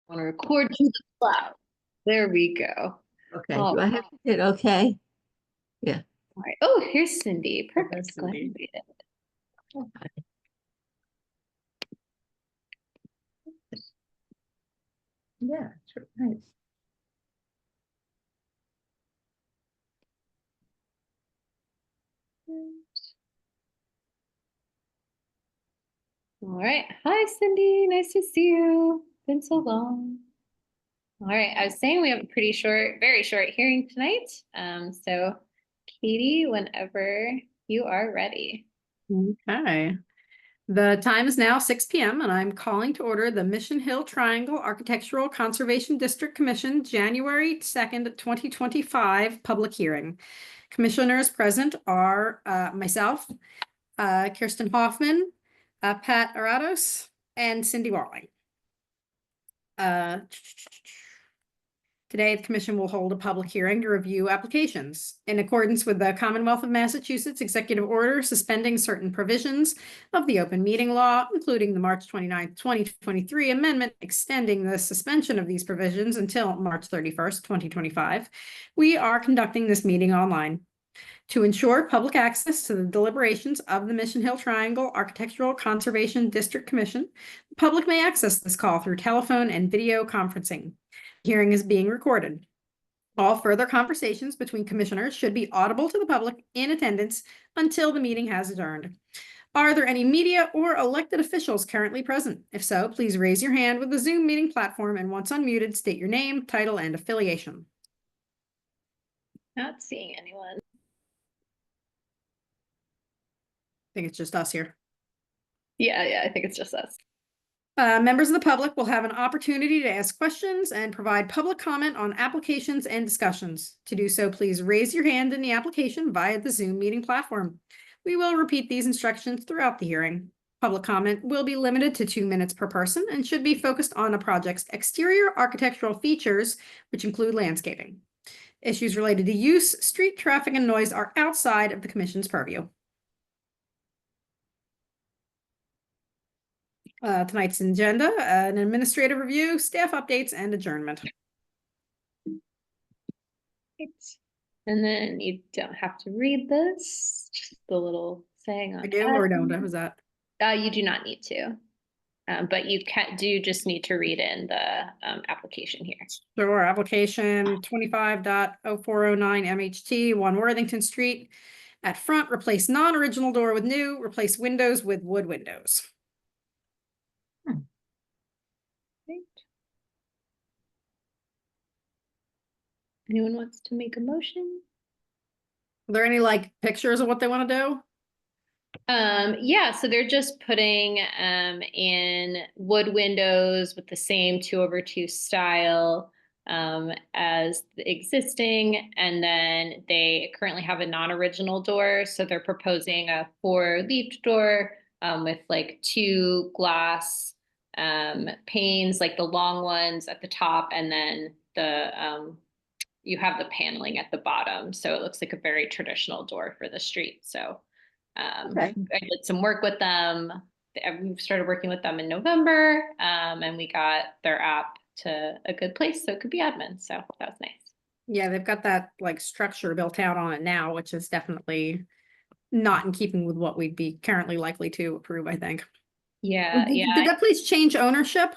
Want to record to the cloud. There we go. Okay, Oh, do I have to hit okay? Yeah. all right. Oh, here's Cindy. Oh, Perfect. that's Glad Cindy. you made it. Yeah, sure. Nice. All right. Hi, Cindy. Nice to see you. Been so long. All right. I was saying we have a pretty short, very short hearing tonight. So Katie, whenever you are ready. Okay. The time is now 6 p.m. and I'm calling to order the Mission Hill Triangle Architectural Conservation District Commission January 2nd, 2025 public hearing. Commissioners present are myself, Kirsten Hoffman, Pat Arados, and Cindy Walling. Today, the Commission will hold a public hearing to review applications in accordance with the Commonwealth of Massachusetts Executive Order suspending certain provisions of the open meeting law, including the March 29th, 2023 amendment extending the suspension of these provisions until March 31st, 2025. We are conducting this meeting online. To ensure public access to the deliberations of the Mission Hill Triangle Architectural Conservation District Commission, the public may access this call through telephone and video conferencing. The hearing is being recorded. All further conversations between commissioners should be audible to the public in attendance until the meeting has adjourned. Are there any media or elected officials currently present? If so, please raise your hand with the Zoom meeting platform, and once unmuted, state your name, title, and affiliation. Not seeing anyone. I think it's just us here. Yeah, I think it's just us. Members of the public will have an opportunity to ask questions and provide public comment on applications and discussions. To do so, please raise your hand in the application via the Zoom meeting platform. We will repeat these instructions throughout the hearing. Public comment will be limited to 2 minutes per person and should be focused on a project's exterior architectural features, which include landscaping. Issues related to use, street traffic, and noise are outside of the Commission's purview. Tonight's agenda, an administrative review, staff updates, and adjournment. And then you don't have to read this, just the little saying on I do or don't? What was that? You do not need to, but you do just need to read in the application here. Sure, application 25.0409 MHT, 1 Worthington Street. At front, replace non-original door with new, replace windows with wood windows. Anyone wants to make a motion? Are there any like pictures of what they want to do? Yeah, so they're just putting in wood windows with the same 2/2 style as the existing, and then they currently have a non-original door, so they're proposing a 4-leafed door with like 2 glass panes, like the long ones at the top, and then the you have the paneling at the bottom, so it looks like a very traditional door for the street. So Okay. I did some work with them. We started working with them in November, and we got their app to a good place, so it could be admin. So that was nice. Yeah, they've got that like structure built out on it now, which is definitely not in keeping with what we'd be currently likely to approve, I think. Yeah, Did that place change ownership?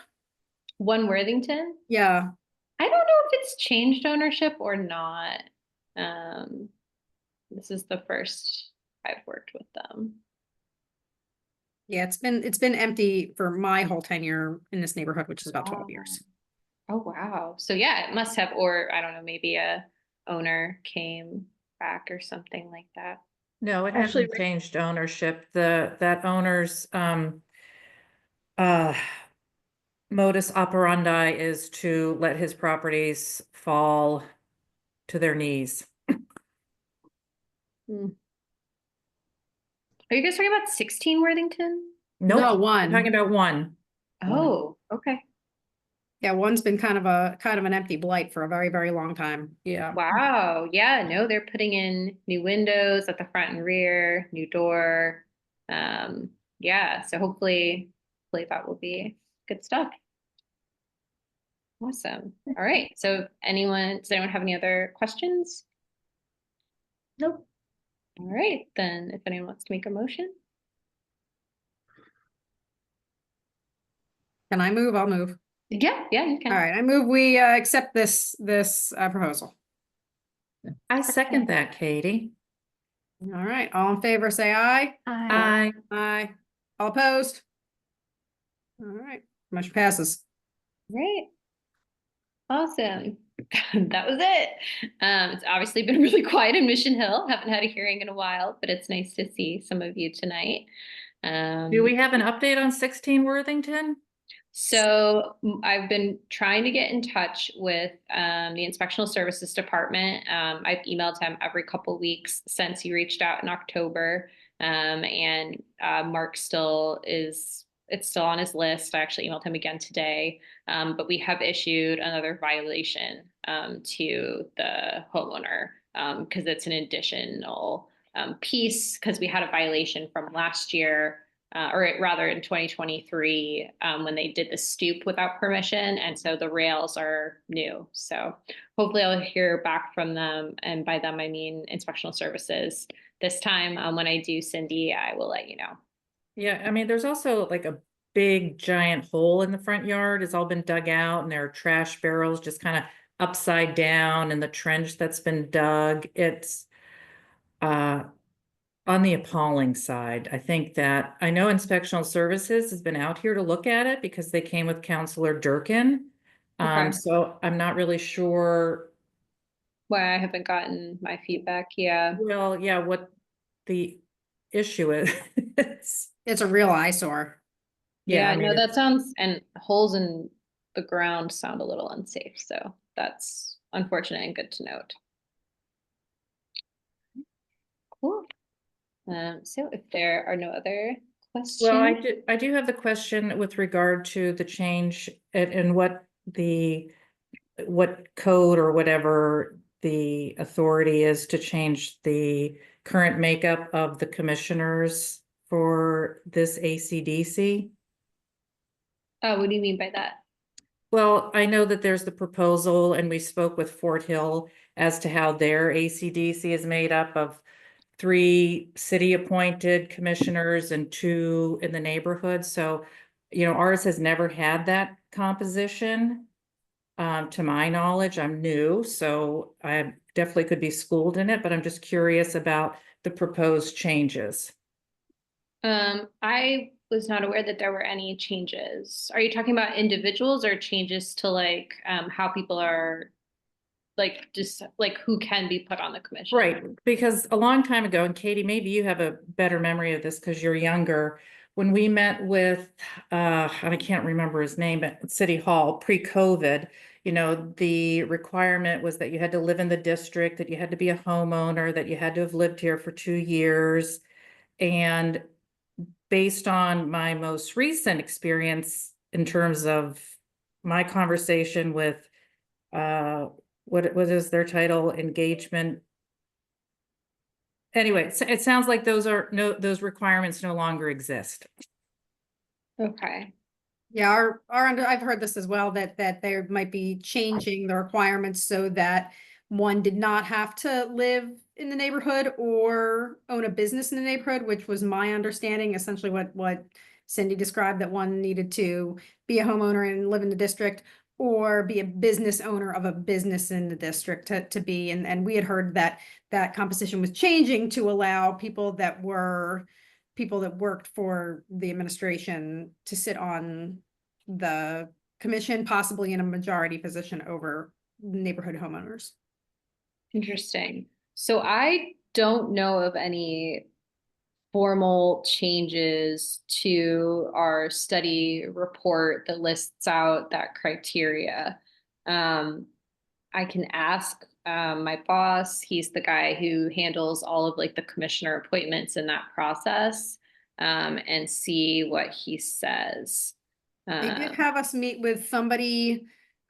1 Worthington. Yeah. I don't know if it's changed ownership or not. This is the first I've worked with them. Yeah, it's been empty for my whole tenure in this neighborhood, which is about 12 years. Oh, wow. So yeah, it must have, or I don't know, maybe a owner came back or something like that. No, it hasn't changed ownership. That owner's modus operandi is to let his properties fall to their knees. Are you guys talking about 16 Worthington? No, Nope, one. I'm talking about one. Oh, okay. Yeah, one's been kind of an empty blight for a very, very long time. Yeah. Wow. Yeah, no, they're putting in new windows at the front and rear, new door. Yeah, so hopefully that will be good stuff. Awesome. All right. So does anyone have any other questions? Nope. All right, then if anyone wants to make a motion. Can I move? I'll move. Yeah, you All can. right, I move we accept this proposal. I second that, Katie. All right, all in favor, say aye. Aye. Aye. All opposed? All right, motion passes. Right. Awesome. That was it. It's obviously been really quiet in Mission Hill. Haven't had a hearing in a while, but it's nice to see some of you tonight. Do we have an update on 16 Worthington? So I've been trying to get in touch with the Inspectional Services Department. I've emailed him every couple weeks since he reached out in October. And Mark it's still on his list. I actually emailed him again today. But we have issued another violation to the homeowner because it's an additional piece because we had a violation from last year. Or rather in 2023, when they did the stoop without permission. And so the rails are new. So hopefully I'll hear back from them. And by them, I mean Inspectional Services. This time, when I do, Cindy, I will let you know. Yeah, I mean, there's also like a big giant hole in the front yard. It's all been dug out and there are trash barrels just kind of upside down in the trench that's been dug. It's on the appalling side. I think that I know Inspectional Services has been out here to look at it because they came with Counselor Durkin. Okay. So I'm not really sure. Why I haven't gotten my feedback. Yeah. Well, yeah, what the issue is. It's a real eyesore. Yeah, I Yeah, mean, no, that sounds, and holes in the ground sound a little unsafe. So that's unfortunate and good to note. Cool. So if there are no other questions. well, I do have the question with regard to the change and what code or whatever the authority is to change the current makeup of the commissioners for this ACDC. What do you mean by that? Well, I know that there's the proposal and we spoke with Fort Hill as to how their ACDC is made up of 3 city appointed commissioners and 2 in the neighborhood. So, ours has never had that composition. To my knowledge, I'm new, so I definitely could be schooled in it, but I'm just curious about the proposed changes. I was not aware that there were any changes. Are you talking about individuals or changes to like how people are like just like who can be put on the commission? Right, because a long time ago, and Katie, maybe you have a better memory of this because you're younger, when we met with, I can't remember his name, but City Hall pre-COVID, the requirement was that you had to live in the district, that you had to be a homeowner, that you had to have lived here for 2 years. And based on my most recent experience in terms of my conversation with, what is their title? Engagement. Anyway, it sounds like those requirements no longer exist. Okay. Yeah, I've heard this as well, that they might be changing the requirements so that one did not have to live in the neighborhood or own a business in the neighborhood, which was my understanding, essentially what Cindy described, that one needed to be a homeowner and live in the district or be a business owner of a business in the district to be, and we had heard that composition was changing to allow people that worked for the administration to sit on the commission, possibly in a majority position over neighborhood homeowners. Interesting. So I don't know of any formal changes to our study report that lists out that criteria. I can ask my boss. He's the guy who handles all of like the commissioner appointments in that process, and see what he says. They did have us meet with somebody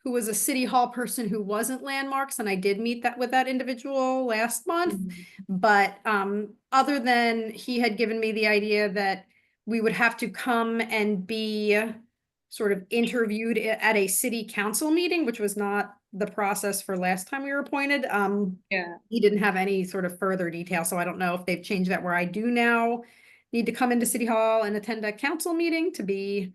who was a city hall person who wasn't landmarks, and I did meet with that individual last month. But other than he had given me the idea that we would have to come and be sort of interviewed at a city council meeting, which was not the process for last time we were appointed. Yeah. He didn't have any sort of further detail, so I don't know if they've changed that where I do now need to come into City Hall and attend a council meeting to be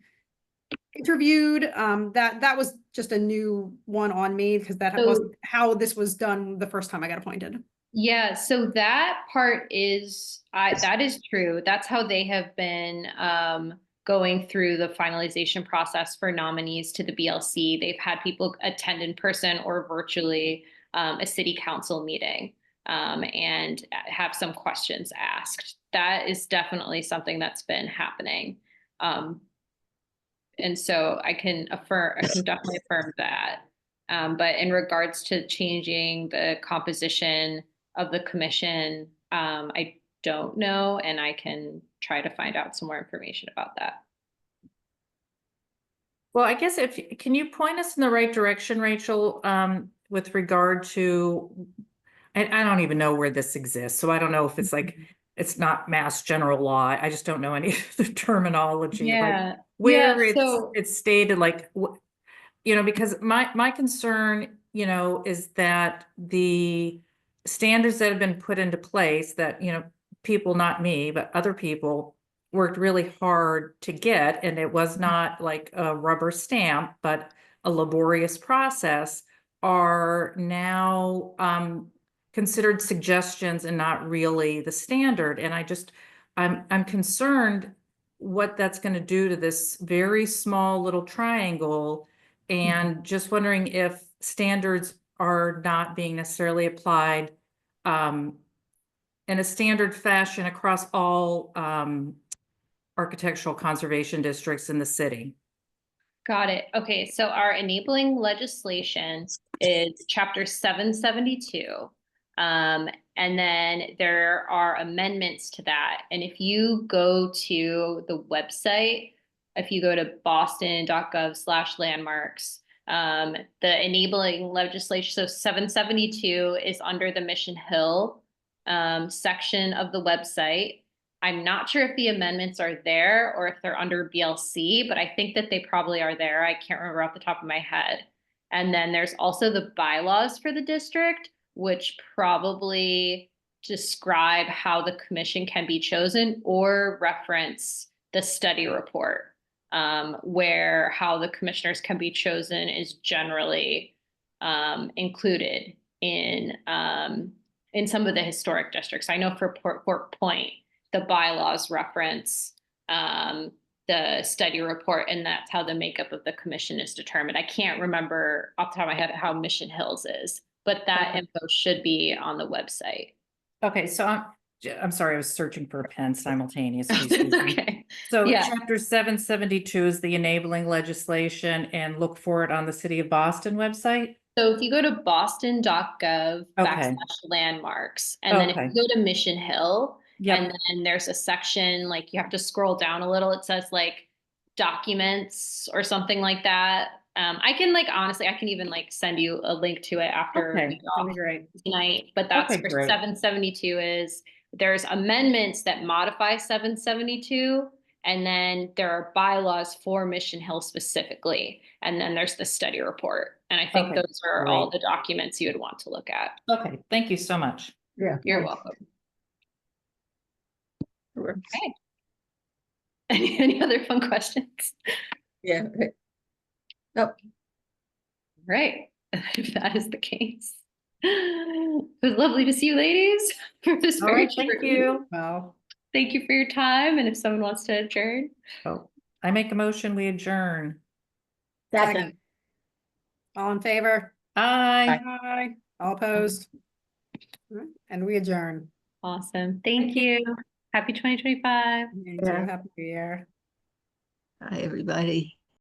interviewed. That was just a new one on me because that wasn't how this was done the first time I got appointed. Yeah, so that part is that is true. That's how they have been going through the finalization process for nominees to the BLC. They've had people attend in person or virtually a city council meeting and have some questions asked. That is definitely something that's been happening. And so I can definitely affirm that. But in regards to changing the composition of the commission, I don't know, and I can try to find out some more information about that. Well, I guess can you point us in the right direction, Rachel, with regard to, I don't even know where this exists, so I don't know if it's like, it's not mass general law. I just don't know any of the terminology. Yeah. Like where Yeah, it's stated, like, you know, because my concern, you know, is that the standards that have been put into place that, you know, people, not me, but other people worked really hard to get, and it was not like a rubber stamp, but a laborious process, are now considered suggestions and not really the standard. And I'm concerned what that's going to do to this very small little triangle, and just wondering if standards are not being necessarily applied in a standard fashion across all architectural conservation districts in the city. got it. Okay, so our enabling legislation is chapter 772. And then there are amendments to that. And if you go to the website, if you go to boston.gov/landmarks, the enabling legislation, so 772 is under the Mission Hill section of the website. I'm not sure if the amendments are there or if they're under BLC, but I think that they probably are there. I can't remember off the top of my head. And then there's also the bylaws for the district, which probably describe how the commission can be chosen or reference the study report, where how the commissioners can be chosen is generally included in some of the historic districts. I know for Port Point, the bylaws reference the study report, and that's how the makeup of the commission is determined. I can't remember off the top of my head how Mission Hills is, but that info should be on the website. Okay, so I'm sorry, I was searching for a pen simultaneously. Okay. So Yeah. chapter 772 is the enabling legislation, and look for it on the City of Boston website. So if you go to boston.gov/landmarks, and then if you go to Mission Hill, and then there's a section, like you have to scroll down a little, it says like documents or something like that. I can honestly, I can even send you a link to it after we get off tonight, but that's for 772 is there's amendments that modify 772. And then there are bylaws for Mission Hill specifically. And then there's the study report. And I think those are all the documents you would want to look at. Okay, thank you so much. Yeah. You're welcome. Okay. Any other fun questions? Yeah. Nope. Right. If that is the case. It was lovely to see you ladies for this All right, thank you. Well, thank you for your time. And if someone wants to adjourn. Oh, I make a motion, we adjourn. Second. all in favor? Aye. Aye. All opposed? And we adjourn. Awesome. Thank you. Happy 2025. Happy New Year. Hi, everybody.